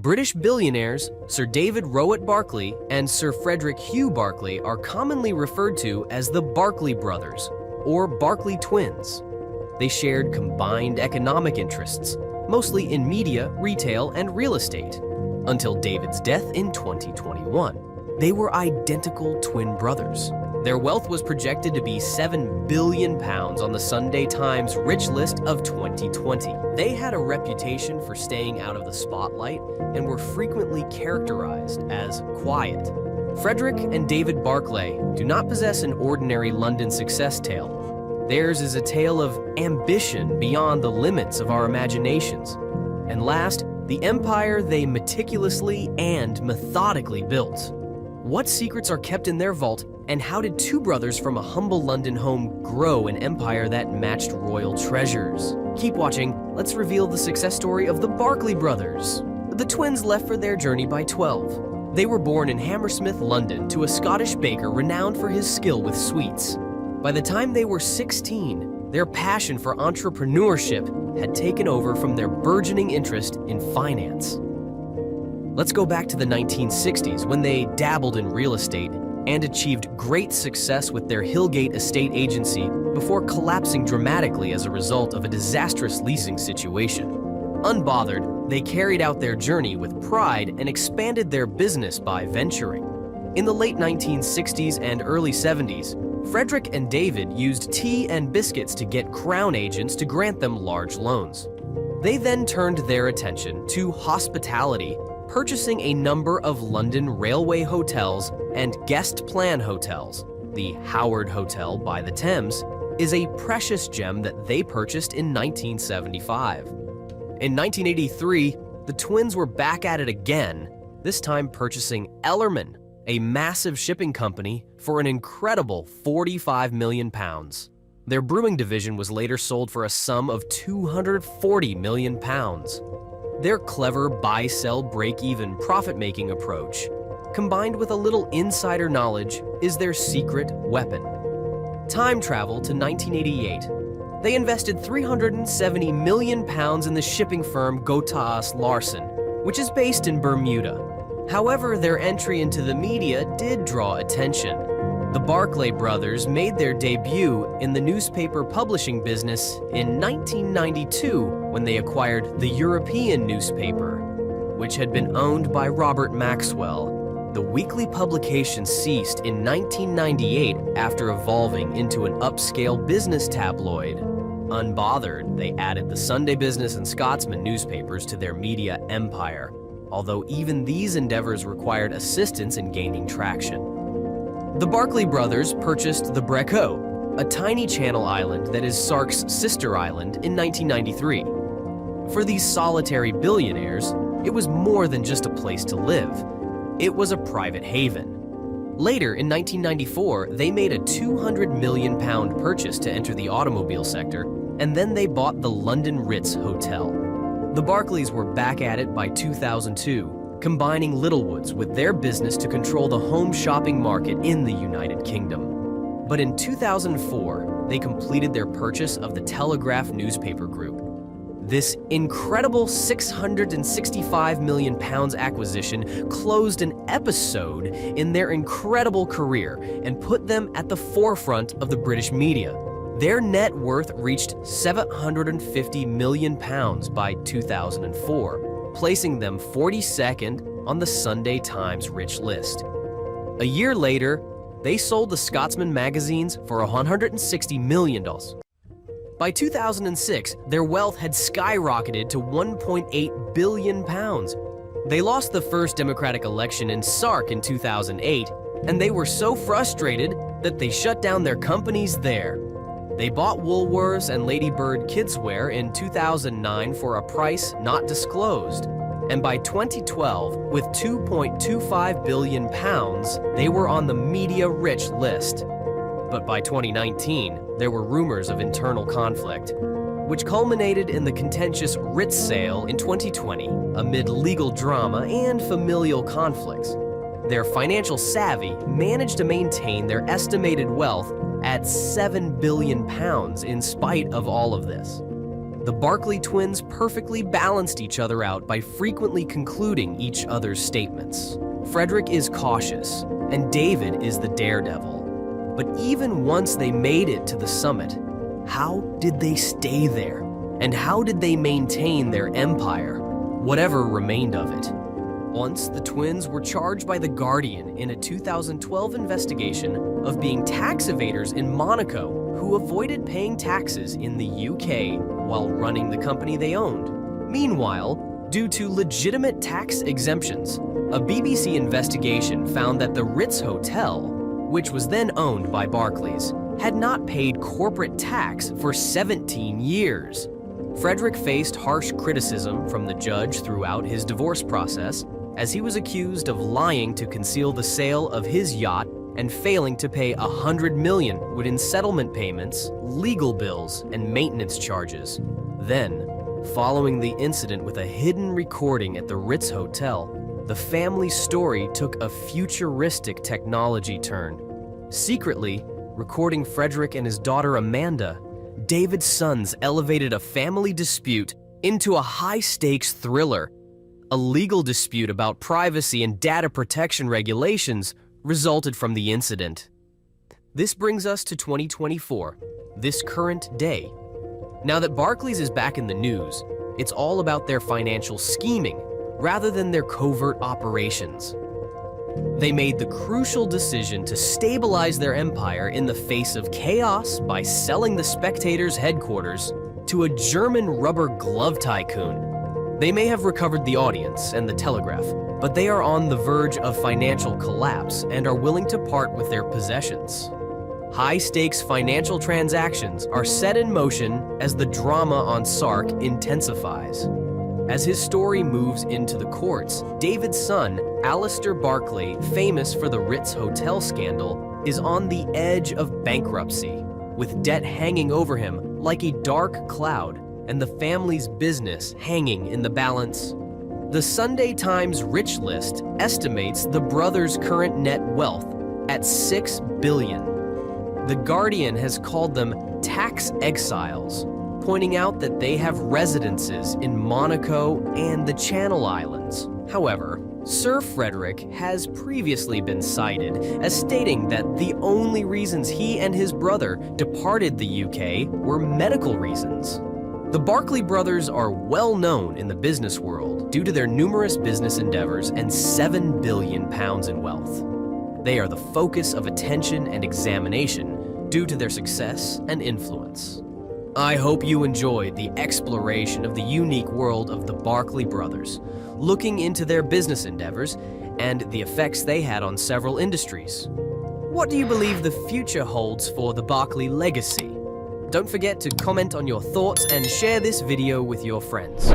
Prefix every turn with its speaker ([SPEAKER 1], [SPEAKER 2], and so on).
[SPEAKER 1] British billionaires Sir David Rowett Barkley and Sir Frederick Hugh Barkley are commonly referred to as the Barclay Brothers, or Barkley twins. They shared combined economic interests, mostly in media, retail, and real estate, until David's death in 2021. They were identical twin brothers. Their wealth was projected to be £7 billion on the Sunday Times Rich List of 2020. They had a reputation for staying out of the spotlight and were frequently characterized as quiet. Frederick and David Barclay do not possess an ordinary London success tale. Theirs is a tale of ambition beyond the limits of our imaginations. And last, the empire they meticulously and methodically built. What secrets are kept in their vault, and how did two brothers from a humble London home grow an empire that matched royal treasures? Keep watching. Let's reveal the success story of the Barclay brothers. The twins left for their journey by 12. They were born in Hammersmith, London, to a Scottish baker renowned for his skill with sweets. By the time they were 16, their passion for entrepreneurship had taken over from their burgeoning interest in finance. Let's go back to the 1960s when they dabbled in real estate and achieved great success with their Hillgate estate agency before collapsing dramatically as a result of a disastrous leasing situation. Unbothered, they carried out their journey with pride and expanded their business by venturing. In the late 1960s and early 70s, Frederick and David used tea and biscuits to get crown agents to grant them large loans. They then turned their attention to hospitality, purchasing a number of London railway hotels and guest plan hotels. The Howard Hotel by the Thames is a precious gem that they purchased in 1975. In 1983, the twins were back at it again, this time purchasing Ellerman, a massive shipping company, for an incredible £45 million. Their brewing division was later sold for a sum of £240 million. Their clever buy-sell break-even profit-making approach, combined with a little insider knowledge, is their secret weapon. Time travel to 1988. They invested £370 million in the shipping firm Gotaas Larsen, which is based in Bermuda. However, their entry into the media did draw attention. The Barclay brothers made their debut in the newspaper publishing business in 1992 when they acquired the European newspaper, which had been owned by Robert Maxwell. The weekly publication ceased in 1998 after evolving into an upscale business tabloid. Unbothered, they added the Sunday Business and Scotsman newspapers to their media empire, although even these endeavors required assistance in gaining traction. The Barclay brothers purchased the Brecot, a tiny channel island that is Sark's sister island, in 1993. For these solitary billionaires, it was more than just a place to live. It was a private haven. Later, in 1994, they made a £200 million purchase to enter the automobile sector, and then they bought the London Ritz Hotel. The Barclays were back at it by 2002, combining Littlewoods with their business to control the home shopping market in the United Kingdom. But in 2004, they completed their purchase of the Telegraph newspaper group. This incredible £665 million acquisition closed an episode in their incredible career and put them at the forefront of the British media. Their net worth reached £750 million by 2004. Placing them 42nd on the Sunday Times Rich List. A year later, they sold the Scotsman magazines for $160 million. By 2006, their wealth had skyrocketed to £1.8 billion. They lost the first Democratic election in Sark in 2008, and they were so frustrated that they shut down their companies there. They bought Woolworths and Lady Bird Kidswear in 2009 for a price not disclosed. And by 2012, with £2.25 billion, they were on the media rich list. But by 2019, there were rumors of internal conflict, which culminated in the contentious Ritz sale in 2020 amid legal drama and familial conflicts. Their financial savvy managed to maintain their estimated wealth at £7 billion in spite of all of this. The Barkley twins perfectly balanced each other out by frequently concluding each other's statements. Frederick is cautious, and David is the daredevil. But even once they made it to the summit, how did they stay there? And how did they maintain their empire, whatever remained of it? Once, the twins were charged by The Guardian in a 2012 investigation of being tax evaders in Monaco who avoided paying taxes in the UK while running the company they owned. Meanwhile, due to legitimate tax exemptions, a BBC investigation found that the Ritz Hotel, which was then owned by Barclays, had not paid corporate tax for 17 years. Frederick faced harsh criticism from the judge throughout his divorce process, as he was accused of lying to conceal the sale of his yacht and failing to pay $100 million in settlement payments, legal bills, and maintenance charges. Then, following the incident with a hidden recording at the Ritz Hotel, the family's story took a futuristic technology turn. Secretly, recording Frederick and his daughter Amanda, David's sons elevated a family dispute into a high-stakes thriller. A legal dispute about privacy and data protection regulations resulted from the incident. This brings us to 2024, this current day. Now that Barclays is back in the news, it's all about their financial scheming rather than their covert operations. They made the crucial decision to stabilize their empire in the face of chaos by selling the Spectator's headquarters to a German rubber glove tycoon. They may have recovered the audience and the Telegraph, but they are on the verge of financial collapse and are willing to part with their possessions. High-stakes financial transactions are set in motion as the drama on Sark intensifies. As his story moves into the courts, David's son, Alistair Barkley, famous for the Ritz Hotel scandal, is on the edge of bankruptcy, with debt hanging over him like a dark cloud and the family's business hanging in the balance. The Sunday Times Rich List estimates the brothers' current net wealth at $6 billion. The Guardian has called them tax exiles, pointing out that they have residences in Monaco and the Channel Islands. However, Sir Frederick has previously been cited as stating that the only reasons he and his brother departed the UK were medical reasons. The Barclay brothers are well known in the business world due to their numerous business endeavors and £7 billion in wealth. They are the focus of attention and examination due to their success and influence. I hope you enjoyed the exploration of the unique world of the Barclay brothers, looking into their business endeavors and the effects they had on several industries. What do you believe the future holds for the Barclay legacy? Don't forget to comment on your thoughts and share this video with your friends.